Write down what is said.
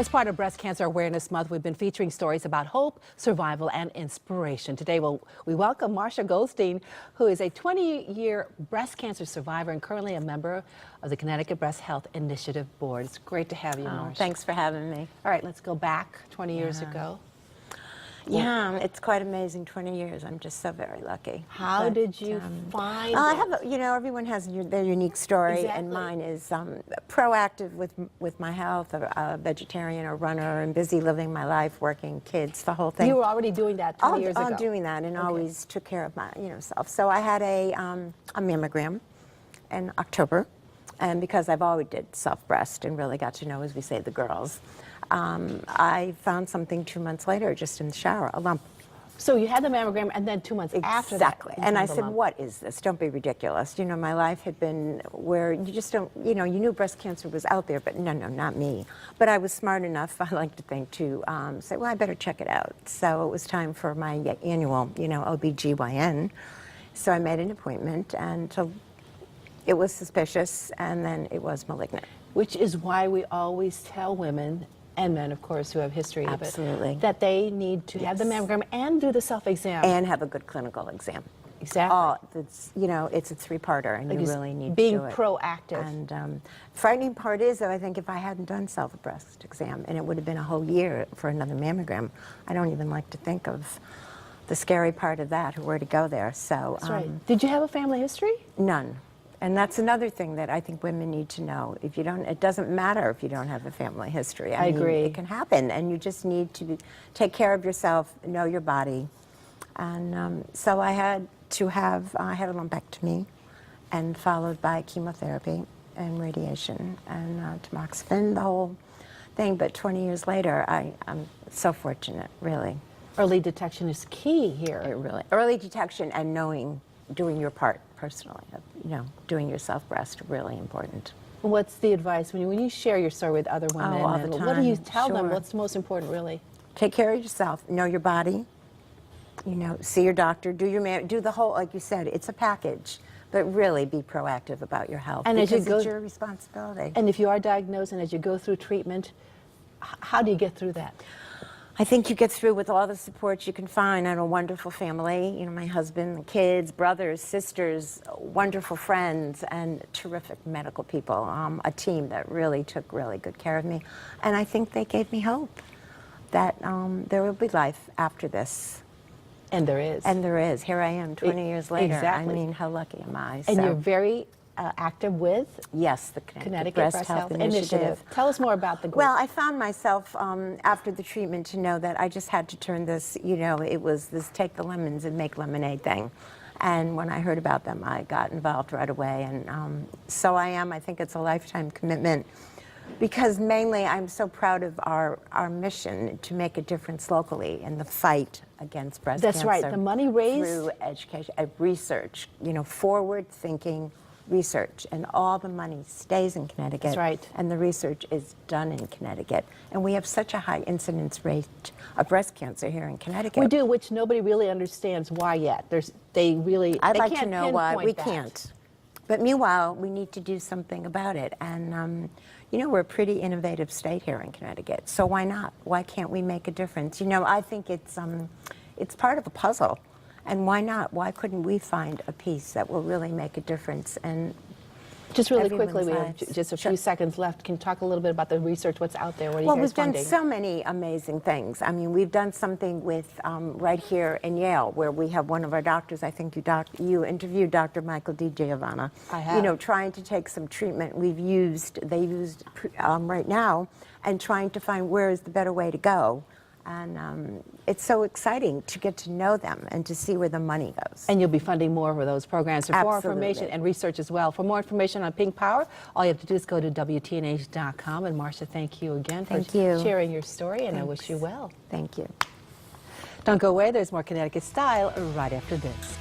As part of Breast Cancer Awareness Month, we've been featuring stories about hope, survival, and inspiration. Today, we welcome Marcia Goldstein, who is a 20-year breast cancer survivor and currently a member of the Connecticut Breast Health Initiative Board. It's great to have you, Marcia. Thanks for having me. All right, let's go back 20 years ago. Yeah, it's quite amazing, 20 years. I'm just so very lucky. How did you find I have, everyone has their unique story, Exactly. and mine is proactive with my health, a vegetarian, a runner, and busy living my life, working, kids, the whole thing. You were already doing that 20 years ago. I'm doing that, and always took care of my, self. So I had a mammogram in October, and because I've always did self-breast and really got to know, as we say, the girls, I found something 2 months later, just in the shower, a lump. So you had the mammogram, and then 2 months after that. Exactly. And I said, what is this? Don't be ridiculous. My life had been where you just don't, you knew breast cancer was out there, but no, not me. But I was smart enough, I like to think, to say, well, I better check it out. So it was time for my annual, OBGYN. So I made an appointment, and it was suspicious, and then it was malignant. Which is why we always tell women, and men, of course, who have history of it, Absolutely. that they need to have the mammogram and do the self-exam. And have a good clinical exam. Exactly. It's a three-parter, and you really need to being do it. proactive. And frightening part is, though, I think if I hadn't done self-breast exam, and it would have been a whole year for another mammogram, I don't even like to think of the scary part of that, or where to go there. So, That's right. Did you have a family history? None. And that's another thing that I think women need to know. If you don't, it doesn't matter if you don't have a family history. I mean, agree. It can happen, and you just need to take care of yourself, know your body. And so I had a lumpectomy, and followed by chemotherapy and radiation and tamoxifen, the whole thing. But 20 years later, I'm so fortunate, really. Early detection is key here. Early detection and doing your part personally, doing your self-breast, really important. What's the advice when you share your story with other women? All the time. What do you tell them? Sure. What's the most important, really? Take care of yourself. Know your body. See your doctor. Do the whole, like you said, it's a package. But really be proactive about your health, and because as you go, it's your responsibility. And if you are diagnosed, and as you go through treatment, how do you get through that? I think you get through with all the support you can find. I have a wonderful family, my husband, the kids, brothers, sisters, wonderful friends, and terrific medical people, a team that really took really good care of me. And I think they gave me hope that there will be life after this. And there is. And there is. Here I am 20 years later. Exactly. I mean, how lucky am I? And you're very active with? Yes, the Connecticut Breast Health Initiative. Tell us more about the group. Well, I found myself after the treatment to know that I just had to turn this, it was this take the lemons and make lemonade thing. And when I heard about them, I got involved right away. And so I think it's a lifetime commitment, because mainly I'm so proud of our mission to make a difference locally in the fight against breast cancer. That's right. The money raised through education, research, forward-thinking research, and all the money stays in Connecticut. That's right. And the research is done in Connecticut. And we have such a high incidence rate of breast cancer here in Connecticut. We do, which nobody really understands why yet. I'd like to know why. We that. can't. But meanwhile, we need to do something about it. And we're a pretty innovative state here in Connecticut. So why not? Why can't we make a difference? I think it's part of a puzzle. And why not? Why couldn't we find a piece that will really make a difference? And just really quickly, we have just a few seconds left. Can you talk a little bit about the research? What's out there? What are you guys funding? We've done so many amazing things. I mean, we've done something with right here in Yale, where we have one of our doctors. I think you interviewed Dr. Michael DiGiovanna. I have. Trying to take some treatment they used right now, and trying to find where is the better way to go. And it's so exciting to get to know them and to see where the money goes. And you'll be funding more for those programs. For more Absolutely. information and research as well. For more information on Pink Power, all you have to do is go to WTNH.com. And Marcia, thank you again for sharing your story, and I wish you well. Thank you. Don't go away. There's more Connecticut Style right after this.